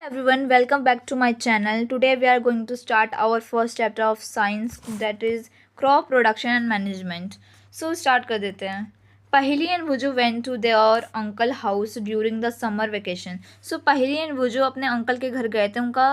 Everyone, welcome back to my channel. Today we are going to start our first chapter of science, that is crop production and management. So start कर देते हैं. Pahili and Vuju went to their uncle house during the summer vacation. So Pahili and Vuju अपने uncle के घर गए थे. उनका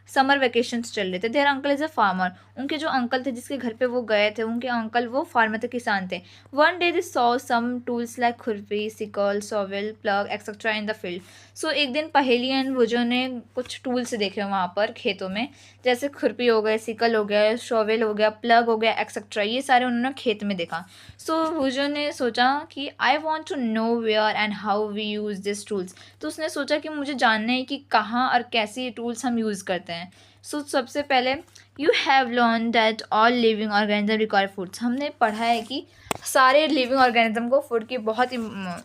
summer vacations चल रहे थे. Their uncle is a farmer. उनके जो अंकल थे जिसके घर पे वो गए थे, उनके अंकल वो फार्मर थे, किसान थे. One day they saw some tools like खुरपी, sickle, shovel, plough etcetera in the field. So एक दिन पहेली एंड भुजो ने कुछ टूल्स देखे वहाँ पर खेतों में, जैसे खुरपी हो गए, सिकल हो गया, शॉवेल हो गया, प्लग हो गया एक्सेट्रा. ये सारे उन्होंने खेत में देखा. सो भुजो ने सोचा कि I want to know where and how we use this tools. तो उसने सोचा कि मुझे जानना है कि कहाँ और कैसे ये टूल्स हम यूज़ करते हैं. सो सबसे पहले you have learn that all living organism require foods. हमने पढ़ा है कि सारे लिविंग ऑर्गेनिज्म को फूड की बहुत ही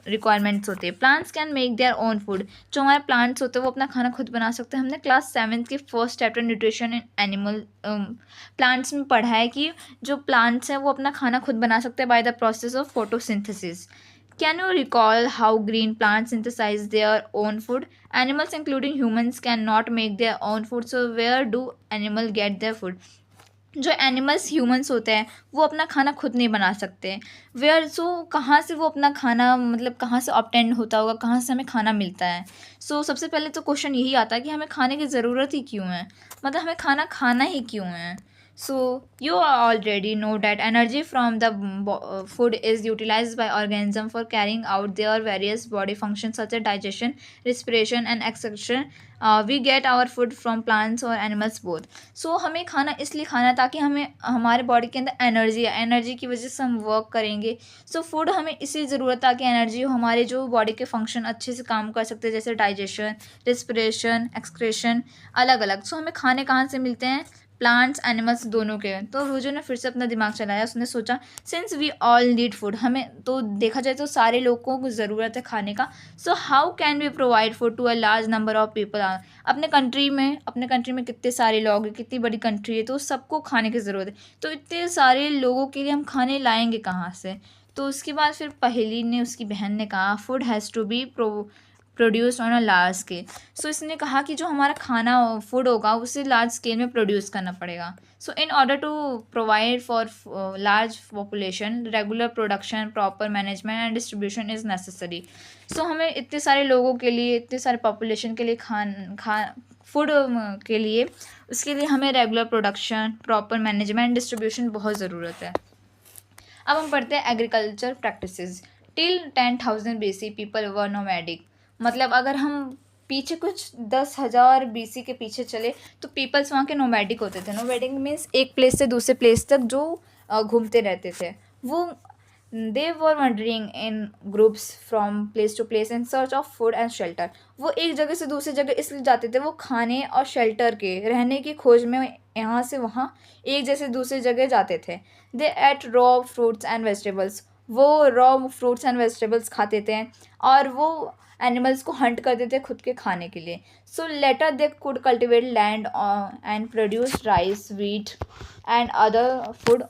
रिक्वायरमेंट्स होती है. Plants can make their own food. जो हमारे प्लांट्स होते हैं वो अपना खाना खुद बना सकते हैं. हमने क्लास 7th के first chapter nutrition in animal plants में पढ़ा है कि जो प्लांट्स हैं वो अपना खाना खुद बना सकते हैं by the process of photosynthesis. Can you recall how green plants synthesize their own food? Animals, including humans, cannot make their own food. So where do animals get their food? जो animals humans होते हैं वो अपना खाना खुद नहीं बना सकते. वेयर सो कहाँ से वो अपना खाना मतलब कहाँ से ऑब्टेन होता होगा, कहाँ से हमें खाना मिलता है. सो सबसे पहले तो क्वेश्चन यही आता है कि हमें खाने की ज़रूरत ही क्यों है, मतलब हमें खाना खाना ही क्यों है. So you already know that energy from the food is utilized by organism for carrying out their various body functions such as digestion, respiration and excretion. We get our food from plants or animals both. So हमें खाना इसलिए खाना ताकि हमें हमारे body के अंदर energy की वजह से हम वर्क करेंगे. सो फूड हमें इसलिए ज़रूरत ताकि एनर्जी हो, हमारे जो बॉडी के फंक्शन अच्छे से काम कर सकते हैं जैसे डाइजेशन, रिस्पिरेशन, एक्सक्रेशन अलग अलग. सो हमें खाने कहाँ से मिलते हैं, प्लांट्स एनिमल्स दोनों के. तो रोजो ने फिर से अपना दिमाग चलाया. उसने सोचा since we all need food, हमें तो देखा जाए तो सारे लोगों को ज़रूरत है खाने का. So how can we provide food to a large number of people. अपने कंट्री में कितने सारे लोग हैं, कितनी बड़ी कंट्री है, तो सबको खाने की ज़रूरत है. तो इतने सारे लोगों के लिए हम खाने लाएंगे कहाँ से. तो उसके बाद फिर पहेली ने उसकी बहन ने कहा food has to be produced on a large scale. So इसने कहा कि जो हमारा खाना फूड होगा उसे लार्ज स्केल में प्रोड्यूस करना पड़ेगा. So in order to provide for large population regular production proper management and distribution is necessary. So हमें इतने सारे लोगों के लिए, इतने सारे पॉपुलेशन के लिए फूड के लिए, उसके लिए हमें regular production, proper management, distribution बहुत ज़रूरत है. अब हम पढ़ते हैं agriculture practices. Till 10,000 BC people were nomadic. मतलब अगर हम पीछे कुछ 10,000 BC के पीछे चले तो पीपल्स वहाँ के नोमैडिक होते थे. नोमैडिक मीन्स एक प्लेस से दूसरे प्लेस तक जो घूमते रहते थे. वो they were wandering in groups from place to place in search of food and shelter. वो एक जगह से दूसरी जगह इसलिए जाते थे, वो खाने और शेल्टर के रहने की खोज में यहाँ से वहाँ एक जैसे दूसरी जगह जाते थे. They ate raw fruits and vegetables. वो रॉ फ्रूट्स एंड वेजिटेबल्स खाते थे और वो एनिमल्स को हंट करते थे खुद के खाने के लिए. So later they could cultivate land and produce rice, wheat and other food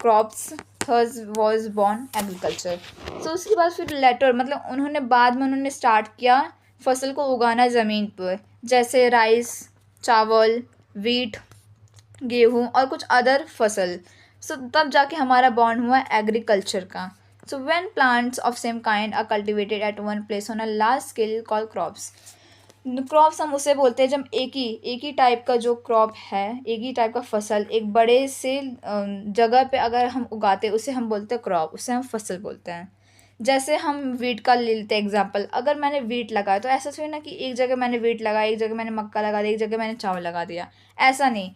crops. Thus was born agriculture. So उसके बाद फिर लेटर मतलब उन्होंने बाद में उन्होंने स्टार्ट किया फसल को उगाना ज़मीन पर, जैसे राइस, चावल, वीट, गेहूँ और कुछ अदर फसल. सो तब जाके हमारा बॉन्ड हुआ एग्रीकल्चर का. So when plants of same kind are cultivated at one place on a large scale call crops. Crops हम उसे बोलते हैं जब एक ही टाइप का जो क्रॉप है, एक ही टाइप का फसल एक बड़े से जगह पे अगर हम उगाते हैं उसे हम बोलते हैं क्रॉप, उसे हम फसल बोलते हैं. जैसे हम वीट का ले लेते हैं एग्जाम्पल. अगर मैंने वीट लगाया तो ऐसा थोड़ी ना कि एक जगह मैंने वीट लगाया, एक जगह मैंने मक्का लगा दिया, एक जगह मैंने चावल लगा दिया. ऐसा नहीं.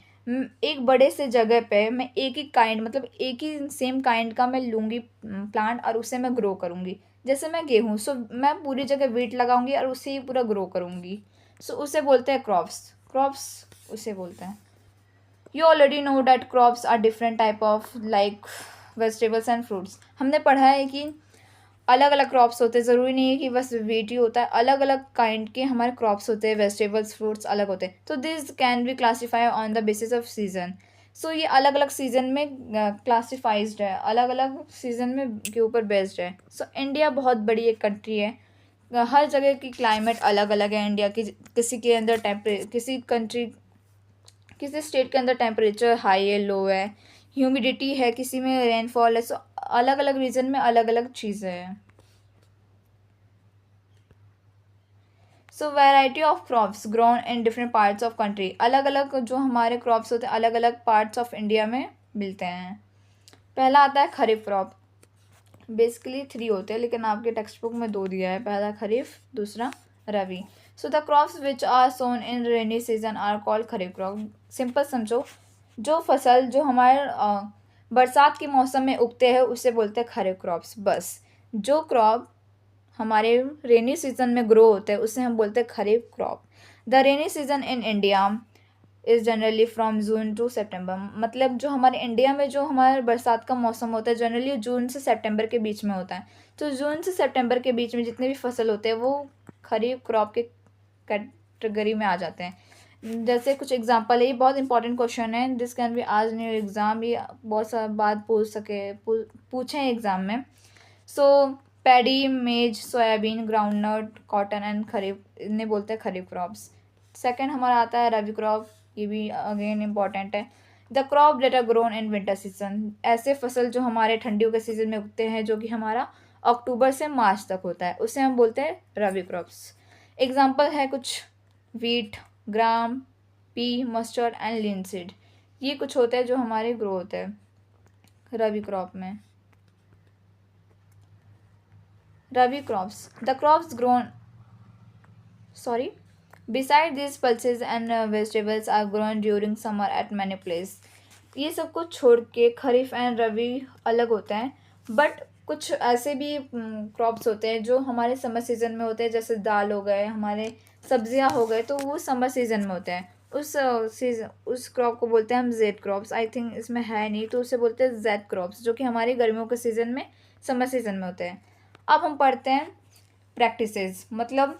एक बड़े से जगह पे मैं एक ही काइंड मतलब एक ही सेम काइंड का मैं लूँगी प्लांट और उसे मैं ग्रो करूँगी. जैसे मैं गेहूँ, सो मैं पूरी जगह वीट लगाऊंगी और उसे ही पूरा ग्रो करूँगी. सो उसे बोलते हैं क्रॉप्स उसे बोलते हैं. You already know that crops are different type of like vegetables and fruits. हमने पढ़ा है कि अलग अलग क्रॉप्स होते हैं. ज़रूरी नहीं है कि बस वीट ही होता है, अलग अलग काइंड के हमारे क्रॉप्स होते हैं, वेजिटेबल्स फ्रूट्स अलग होते हैं. तो this can be classify on the basis of season. So ये अलग अलग सीज़न में क्लासीफाइज्ड है, अलग अलग सीज़न में के ऊपर बेस्ड है. सो इंडिया बहुत बड़ी एक कंट्री है. हर जगह की क्लाइमेट अलग अलग है इंडिया की। किसी के अंदर किसी स्टेट के अंदर टेम्परेचर हाई है, लो है, ह्यूमिडिटी है, किसी में रेनफॉल है। सो अलग अलग रीजन में अलग अलग चीज़ें हैं। So variety of crops grown in different parts of country. अलग अलग जो हमारे क्रॉप्स होते हैं अलग अलग पार्ट्स ऑफ इंडिया में मिलते हैं। पहला आता है खरीफ क्रॉप। बेसिकली 3 होते हैं, लेकिन आपके टेक्स्ट बुक में 2 दिया है। पहला खरीफ, दूसरा रबी। So the crops which are sown in rainy season are called kharif crop. Simple समझो, जो फसल जो हमारे बरसात के मौसम में उगते हैं उसे बोलते हैं खरीफ क्रॉप्स। बस जो क्रॉप हमारे रेनी सीजन में ग्रो होते हैं उसे हम बोलते हैं kharif crop. The rainy season in India is generally from June to September. मतलब जो हमारे इंडिया में जो हमारे बरसात का मौसम होता है जनरली जून से सितंबर के बीच में होता है। तो जून से सितंबर के बीच में जितने भी फसल होते हैं वो खरीफ क्रॉप के कैटेगरी में आ जाते हैं। जैसे कुछ एग्जांपल है, ये बहुत इंपॉर्टेंट क्वेश्चन है, दिस कैन बी आज इन योर एग्ज़ाम। ये बहुत सारा बात पूछें एग्ज़ाम में। सो पैडी, मेज, सोयाबीन, ग्राउंडनट, कॉटन एंड खरीफ, इन्हें बोलते हैं खरीफ क्रॉप्स। सेकंड हमारा आता है रबी क्रॉप। ये भी अगेन इम्पॉर्टेंट है। The crop that are grown in winter season. ऐसे फसल जो हमारे ठंडियों के सीजन में उगते हैं, जो कि हमारा अक्टूबर से मार्च तक होता है, उसे हम बोलते हैं रबी क्रॉप्स। एग्जाम्पल है कुछ wheat, gram, P, mustard and linseed. ये कुछ होते हैं जो हमारे ग्रो होते हैं रबी क्रॉप में। Rabi crops the crops grown beside these pulses and vegetables are grown during summer at many places. ये सब कुछ छोड़ के खरीफ एंड रबी अलग होते हैं, बट कुछ ऐसे भी क्रॉप्स होते हैं जो हमारे समर सीजन में होते हैं। जैसे दाल हो गए, हमारे सब्जियां हो गए, तो वो समर सीजन में होते हैं। उस क्रॉप को बोलते हैं हम जेड क्रॉप्स। आई थिंक इसमें है नहीं, तो उसे बोलते हैं जेड क्रॉप्स, जो कि हमारी गर्मियों के सीज़न में समर सीजन में होते हैं। अब हम पढ़ते हैं प्रैक्टिसेस। मतलब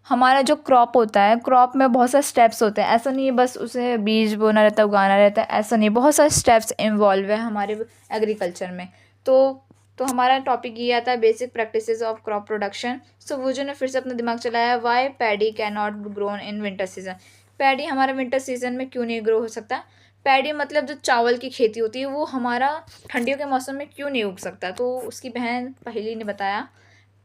हमारा जो क्रॉप होता है, क्रॉप में बहुत सारे स्टेप्स होते हैं। ऐसा नहीं है बस उसे बीज बोना रहता है, उगाना रहता है, ऐसा नहीं। बहुत सारे स्टेप्स इन्वॉल्व है हमारे एग्रीकल्चर में। तो हमारा टॉपिक ये आता है basic practices of crop production. So वुजू ने फिर से अपना दिमाग चलाया, why paddy can not grown in winter season. Paddy हमारा विंटर सीजन में क्यों नहीं ग्रो हो सकता। पैडी मतलब जो चावल की खेती होती है, वो हमारा ठंडियों के मौसम में क्यों नहीं उग सकता। तो उसकी बहन पहेली ने बताया,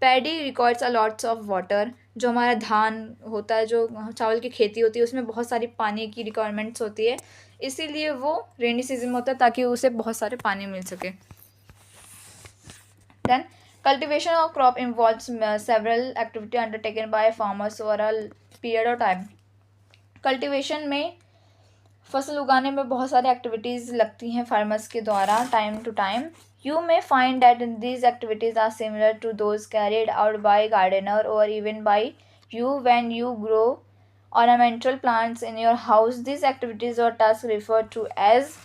paddy requires a lots of water. जो हमारा धान होता है, जो चावल की खेती होती है, उसमें बहुत सारी पानी की रिक्वायरमेंट्स होती है, इसीलिए वो रेनी सीजन में होता है ताकि उसे बहुत सारे पानी मिल सके। Then cultivation of crop involves several activity undertaken by farmers over a period of time. Cultivation में फसल उगाने में बहुत सारी एक्टिविटीज़ लगती हैं फार्मर्स के द्वारा time to time. You may find that these activities are similar to those carried out by gardener or even by you when you grow ornamental plants in your house. These activities or tasks referred to as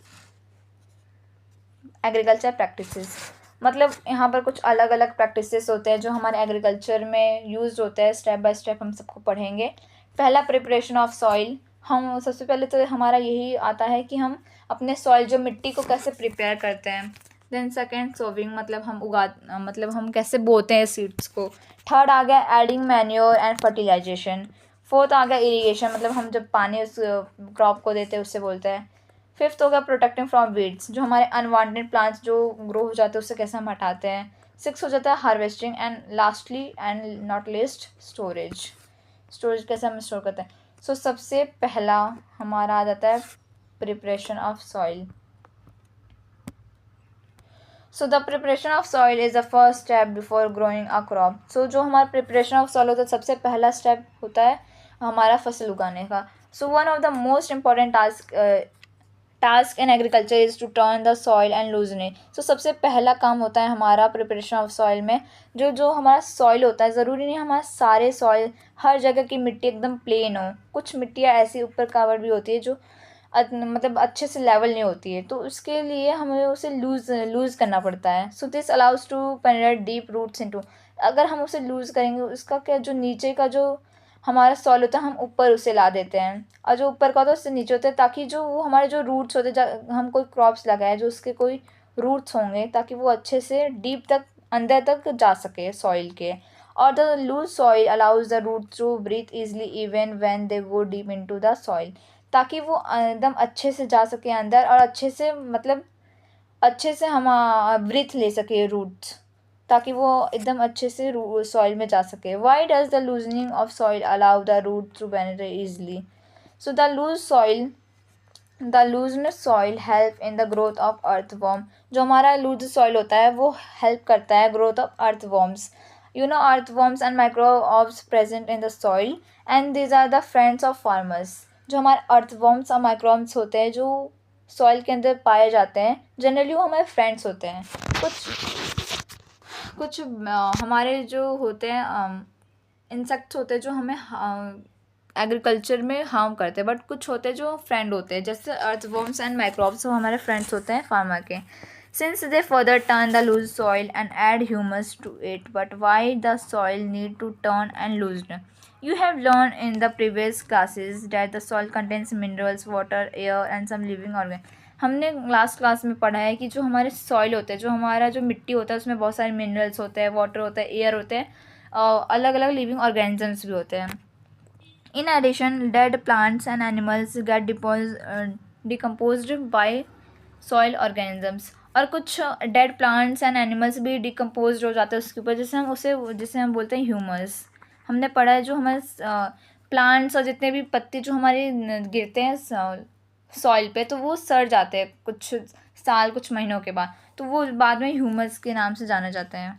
agriculture practices. मतलब यहाँ पर कुछ अलग अलग practices होते हैं जो हमारे एग्रीकल्चर में यूज होते हैं। स्टेप बाय स्टेप हम सबको पढ़ेंगे। पहला प्रिपरेशन ऑफ सॉइल। हम सबसे पहले तो हमारा यही आता है कि हम अपने सॉइल जो मिट्टी को कैसे प्रिपेयर करते हैं। देन सेकेंड सोविंग, मतलब हम कैसे बोते हैं सीड्स को। थर्ड आ गया adding manure and fertilization. Fourth आ गया इरीगेशन, मतलब हम जब पानी उस क्रॉप को देते हैं उससे बोलते हैं। फिफ्थ हो गया प्रोटेक्टिंग फ्रॉम वीड्स, जो हमारे अनवांटेड प्लांट्स जो ग्रो हो जाते हैं उससे कैसे हम हटाते हैं। सिक्स हो जाता है harvesting, and lastly and not list storage कैसे हम स्टोर करते हैं। सो सबसे पहला हमारा आ जाता है preparation of soil. So the preparation of soil is the first step before growing a crop. So जो हमारा प्रिपरेशन ऑफ सॉइल होता है सबसे पहला स्टेप होता है हमारा फसल उगाने का। So one of the most important task in agriculture is to turn the soil and loosen it. So सबसे पहला काम होता है हमारा प्रिपरेशन ऑफ सॉइल में, जो हमारा सॉइल होता है, ज़रूरी नहीं हमारा सारे सॉइल हर जगह की मिट्टी एकदम प्लेन हो। कुछ मिट्टियाँ ऐसी ऊपर कवर भी होती है जो मतलब अच्छे से लेवल नहीं होती है, तो उसके लिए हमें उसे लूज़ करना पड़ता है। So this allows to penetrate deep roots into. अगर हम उसे लूज़ करेंगे, उसका क्या जो नीचे का जो हमारा सॉइल होता है हम ऊपर उसे ला देते हैं, और जो ऊपर का होता है उससे नीचे होता है, ताकि जो वो हमारे जो रूट्स होते हैं, हम कोई क्रॉप्स लगाए जो उसके कोई रूट्स होंगे, ताकि वो अच्छे से डीप तक अंदर तक जा सके सॉइल के। और the loose soil allows the root to breathe easily even when they वो डीप इनटू द सॉइल, ताकि वो एकदम अच्छे से जा सके अंदर और अच्छे से मतलब अच्छे से हम ब्रीथ ले सके रूट्स, ताकि वो एकदम अच्छे से सॉइल में जा सके. Why does the loosening of soil allow the root to penetrate easily? So the looseness soil help in the growth of earthworm. जो हमारा लूज सॉइल होता है वो हेल्प करता है growth of earthworms. You know earthworms and microbes present in the soil and these are the friends of farmers. जो हमारे earthworms और माइक्रोब्स होते हैं जो सॉइल के अंदर पाए जाते हैं, जनरली वो हमारे फ्रेंड्स होते हैं. कुछ हमारे जो होते हैं इंसेक्ट्स होते हैं जो हमें एग्रीकल्चर में हार्म करते हैं, बट कुछ होते हैं जो फ्रेंड होते हैं, जैसे अर्थवॉर्म्स एंड माइक्रोब्स वो हमारे फ्रेंड्स होते हैं फार्मर के. Since they further turn the loose soil and add humus to it, but why the soil need to turn and loosed? You have learned in the previous classes that the soil contains minerals, water, air and some living organ. हमने last class में पढ़ा है कि जो हमारे soil होते हैं, जो हमारा जो मिट्टी होता है उसमें बहुत सारे मिनरल्स होते हैं, वाटर होता है, एयर होते हैं, अलग अलग लिविंग ऑर्गेनिजम्स भी होते हैं. In addition dead plants and animals get decomposed by soil organisms. और कुछ डेड प्लांट्स एंड एनिमल्स भी डिकम्पोज हो जाते हैं उसके ऊपर, जिसे हम बोलते हैं ह्यूमस. हमने पढ़ा है जो हमारे प्लांट्स और जितने भी पत्ते जो हमारे गिरते हैं सॉइल पे तो वो सड़ जाते हैं कुछ साल कुछ महीनों के बाद, तो वो बाद में ह्यूमस के नाम से जाने जाते हैं.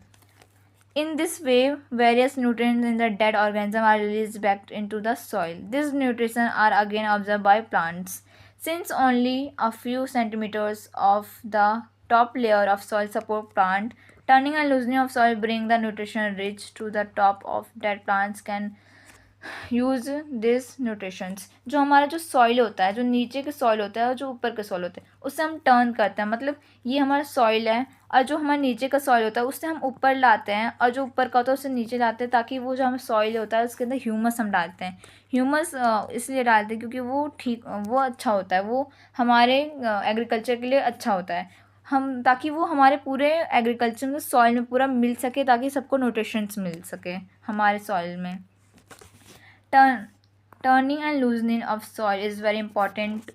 In this way, various nutrients in the dead organism are released back into the soil. These nutrients are again absorbed by plants. Since only a few centimeters of the top layer of soil support plant, turning and loosening of soil bring the nutrition rich to the top of dead plants can use this nutritions. जो हमारा जो soil होता है, जो नीचे के soil होता है और जो ऊपर के सॉइल होते हैं, उससे हम टर्न करते हैं. मतलब ये हमारा सॉइल है और जो हमारे नीचे का सॉइल होता है उससे हम ऊपर लाते हैं, और जो ऊपर का होता है उससे नीचे लाते हैं, ताकि वो जो हमें सॉइल होता है उसके अंदर ह्यूमस हम डालते हैं. ह्यूमस इसलिए डालते हैं क्योंकि वो अच्छा होता है, वो हमारे एग्रीकल्चर के लिए अच्छा होता है. हम ताकि वो हमारे पूरे एग्रीकल्चर में सॉइल में पूरा मिल सके, ताकि सबको न्यूट्रिशंस मिल सके हमारे सॉइल में. Turning and loosening of soil is very important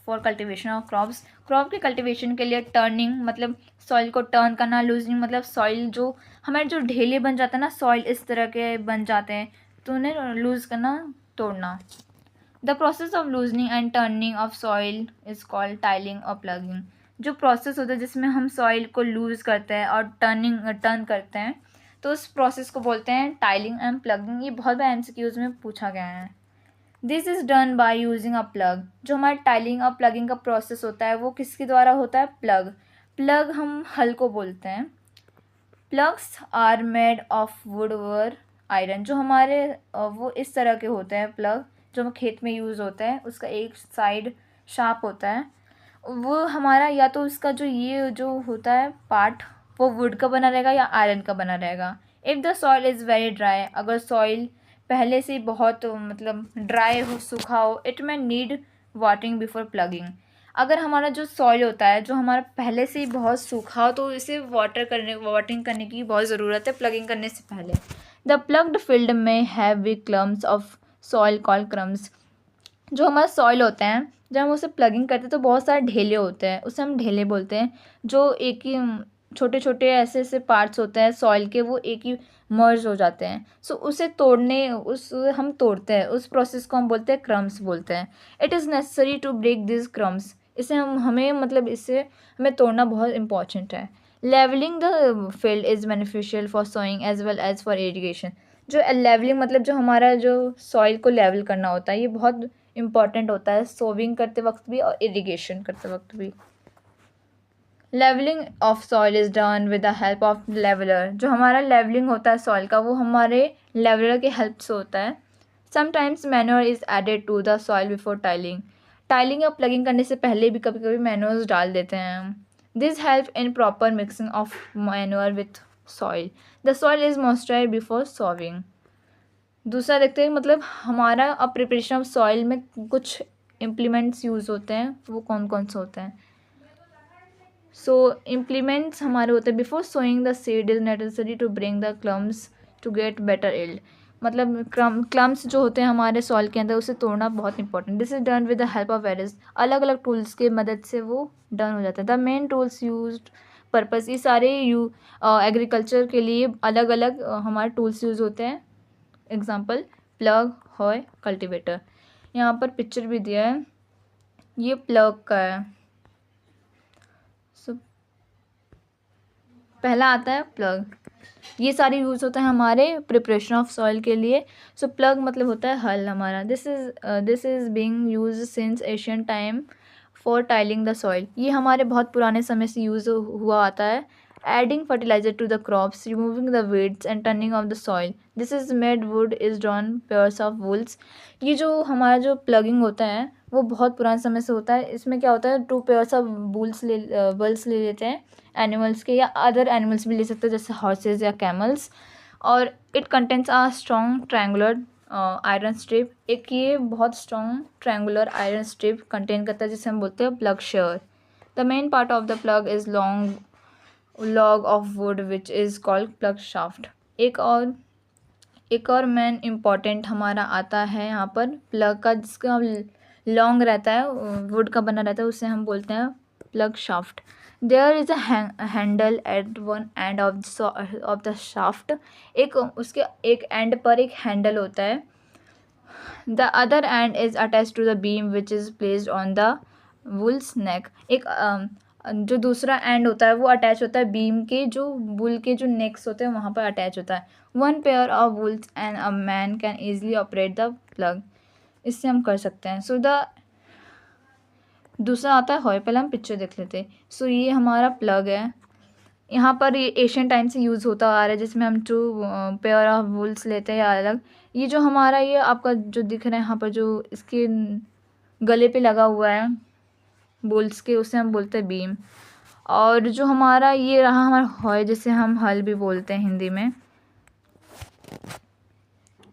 for cultivation of crops. Crop के कल्टिवेशन के लिए टर्निंग मतलब सॉइल को टर्न करना, लूजनिंग मतलब सॉइल जो हमारे जो ढेले बन जाते हैं ना, सॉइल इस तरह के बन जाते हैं तो उन्हें लूज़ करना, तोड़ना. The process of loosening and turning of soil is called tiling और प्लगिंग. जो प्रोसेस होता है जिसमें हम सॉइल को लूज़ करते हैं और टर्न करते हैं, तो उस प्रोसेस को बोलते हैं टाइलिंग एंड प्लगिंग. ये बहुत बार एमसीक्यूज़ में पूछा गया है. This is done by using a plug. जो हमारा टाइलिंग और प्लगिंग का प्रोसेस होता है वो किसके द्वारा होता है? प्लग हम हल को बोलते हैं. Ploughs are made of wood or iron. जो हमारे वो इस तरह के होते हैं प्लग, जो खेत में यूज़ होता है, उसका एक साइड शार्प होता है. वो हमारा या तो उसका ये जो होता है पार्ट वो वुड का बना रहेगा या आयरन का बना रहेगा. If the soil is very dry, अगर सॉइल पहले से बहुत मतलब ड्राई हो, सूखा हो, इट में नीड वाटरिंग बिफोर प्लगिंग. अगर हमारा जो सॉइल होता है जो हमारा पहले से ही बहुत सूखा हो तो इसे वाटरिंग करने की बहुत ज़रूरत है प्लगिंग करने से पहले. द प्लग्ड फील्ड में have big clumps of soil called crumbs. जो हमारा सॉइल होता है जब हम उसे प्लगिंग करते हैं तो बहुत सारे ढेले होते हैं, उसे हम ढेले बोलते हैं. जो एक ही छोटे छोटे ऐसे पार्ट्स होते हैं सॉइल के, वो एक ही मर्ज हो जाते हैं. सो उसे हम तोड़ते हैं, उस प्रोसेस को हम बोलते हैं क्रम्स बोलते हैं. It is necessary to break this crumbs. इसे हमें तोड़ना बहुत इंपॉर्टेंट है. Levelling the field is beneficial for sowing as well as for irrigation. जो लेवलिंग मतलब जो हमारा जो सॉइल को लेवल करना होता है ये बहुत इंपॉर्टेंट होता है सोविंग करते वक्त भी और इरीगेशन करते वक्त भी. Levelling of soil is done with the help of leveller. जो हमारा लेवलिंग होता है सॉइल का वो हमारे लेवलर के हेल्प से होता है. Sometimes manure is added to the soil before tilling या प्लगिंग करने से पहले भी कभी कभी मैन्योर्स डाल देते हैं. This help in proper mixing of manure with soil. The soil is moisturised before sowing. दूसरा देखते हैं मतलब हमारा अब प्रिपरेशन ऑफ सॉइल में कुछ इम्प्लीमेंट्स यूज़ होते हैं, वो कौन कौन से होते हैं. सो इम्प्लीमेंट्स हमारे होते हैं before sowing the seed is necessary to bring the clumps to get better yield। मतलब क्लम्स जो होते हैं हमारे सॉइल के अंदर, उसे तोड़ना बहुत important. This is done with the help of various, अलग अलग टूल्स की मदद से वो डन हो जाता है। The main tools used purpose, ये सारे एग्रीकल्चर के लिए अलग अलग हमारे टूल्स यूज़ होते हैं। Example plug, हॉय, cultivator. यहाँ पर पिक्चर भी दिया है, ये प्लग का है। सो पहला आता है प्लग, ये सारे यूज़ होता है हमारे प्रिपरेशन ऑफ सॉइल के लिए। सो प्लग मतलब होता है हल हमारा। This is being use since Asian time for tiling the soil, ये हमारे बहुत पुराने समय से यूज़ हुआ आता है। Adding fertiliser to the crops, removing the weeds and turning of the soil. This is made wood is drawn pairs of bulls. ये जो हमारा जो प्लगिंग होता है वो बहुत पुराने समय से होता है। इसमें क्या होता है, 2 पेयर्स ऑफ वुल्स ले लेते हैं एनिमल्स के, या अदर एनिमल्स भी ले सकते हैं जैसे हॉर्सेज या कैमल्स। और it contents a strong triangular iron strip, एक ये बहुत strong triangular iron strip contain करता है जिसे हम बोलते हैं plough share. The main part of the plough is long log of wood which is called plough shaft. एक और मेन इम्पॉर्टेंट हमारा आता है यहाँ पर प्लग का, जिसका लॉन्ग रहता है, वुड का बना रहता है, उसे हम बोलते हैं plough shaft. There is a handle at one end of the shaft, एक उसके एक एंड पर एक हैंडल होता है। The other end is attach to the beam which is placed on the bull's neck, एक जो दूसरा एंड होता है वो अटैच होता है बीम के, जो वुल के जो नेक्स होते हैं वहाँ पर अटैच होता है। One pair of Wolves and a man can easily operate the plug, इससे हम कर सकते हैं। सो द दूसरा आता है हॉय, पहले हम पिक्चर देख लेते हैं। सो ये हमारा प्लग है, यहाँ पर ये एशियन टाइम से यूज़ होता आ रहा है, जिसमें हम 2 पेयर ऑफ वुल्स लेते हैं या अलग। ये जो हमारा ये आपका जो दिख रहा है यहाँ पर, जो इसके गले पे लगा हुआ है वुल्स के, उसे हम बोलते हैं बीम। और जो हमारा ये रहा हमारा हॉय, जिसे हम हल भी बोलते हैं हिंदी में,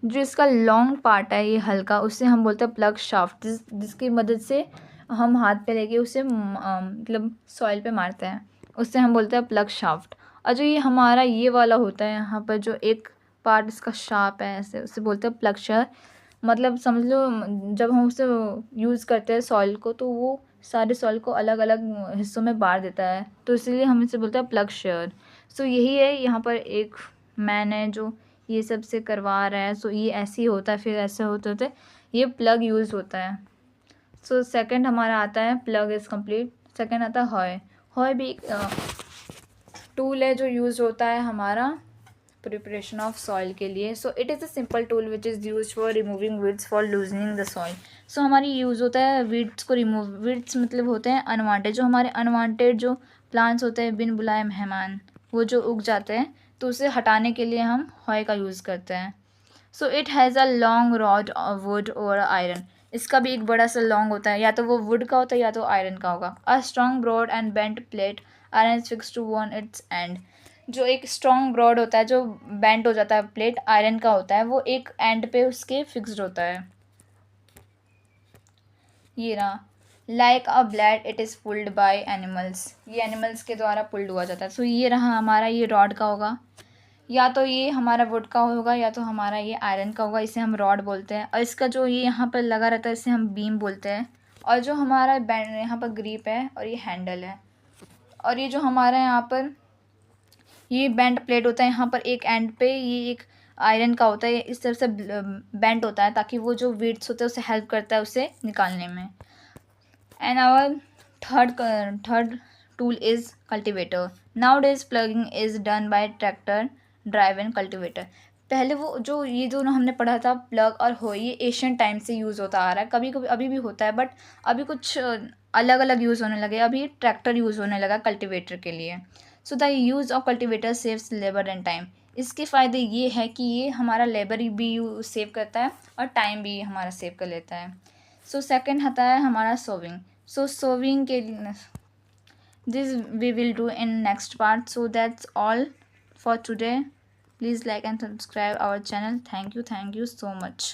जो इसका लॉन्ग पार्ट है ये हल का, उसे हम बोलते हैं प्लग शाफ्ट, जिसकी मदद से हम हाथ पे लेके उसे मतलब सॉइल पे मारते हैं, उससे हम बोलते हैं प्लग शाफ्ट। और जो ये हमारा ये वाला होता है यहाँ पर, जो एक पार्ट इसका शार्प है ऐसे, उसे बोलते हैं प्लग शेयर। मतलब समझ लो जब हम उसे यूज़ करते हैं सॉइल को, तो वो सारे सॉइल को अलग अलग हिस्सों में बांट देता है, तो इसीलिए हम इसे बोलते हैं प्लग शेयर। सो यही है, यहाँ पर एक मैन है जो ये सब से करवा रहा है। सो ये ऐसे ही होता है, फिर ऐसे होते होते ये प्लग यूज़ होता है। सो सेकंड हमारा आता है प्लग इज़ कंप्लीट। सेकंड आता है हॉय। हॉय भी एक टूल है जो यूज़ होता है हमारा प्रिपरेशन ऑफ सॉइल के लिए। So it is a simple tool which is use for removing weeds for loosening the soil. So हमारी यूज़ होता है वीड्स को रिमूव, वीड्स मतलब होते हैं अनवांटेड, जो हमारे अनवांटेड जो प्लांट्स होते हैं, बिन बुलाए मेहमान, वो जो उग जाते हैं, तो उसे हटाने के लिए हम हॉय का यूज़ करते हैं। So it has a long rod of would और आयरन, इसका भी एक बड़ा सा लॉन्ग होता है, या तो वो वुड का होता है या तो आयरन का होगा। A strong broad and bent plate iron is fix to one its end, जो एक स्ट्रॉन्ग ब्रॉड होता है जो बेंट हो जाता है प्लेट, आयरन का होता है, वो एक एंड पे उसके फिक्स्ड होता है। ये रहा like a bad it is pulled by animals, ये एनिमल्स के द्वारा पुल्ड हुआ जाता है। सो ये रहा हमारा, ये रॉड का होगा, या तो ये हमारा वुड का होगा या तो हमारा ये आयरन का होगा, इसे हम रॉड बोलते हैं। और इसका जो ये यहाँ पर लगा रहता है इसे हम बीम बोलते हैं। और जो हमारा बैंड यहाँ पर ग्रिप है और ये हैंडल है। और ये जो हमारा यहाँ पर ये बेंट प्लेट होता है, यहाँ पर एक एंड पे ये एक आयरन का होता है, इस तरह से बेंट होता है ताकि वो जो वीड्स होते हैं उसे हेल्प करता है उसे निकालने में। And our third tool is cultivator. Nowadays ploughing is done by tractor driven cultivator. पहले वो जो ये दोनों हमने पढ़ा था प्लग और हो, ये एशियन टाइम से यूज़ होता आ रहा है, कभी कभी अभी भी होता है, बट अभी कुछ अलग अलग यूज़ होने लगे, अभी ट्रैक्टर यूज़ होने लगा कल्टिवेटर के लिए। So the use of cultivator saves labour and time. इसके फ़ायदे ये है कि ये हमारा लेबर भी सेव करता है और टाइम भी हमारा सेव कर लेता है। सो सेकंड आता है हमारा सोविंग। सो सोविंग के this we will do in next part. So that's all for today. Please like and subscribe our channel. Thank you so much.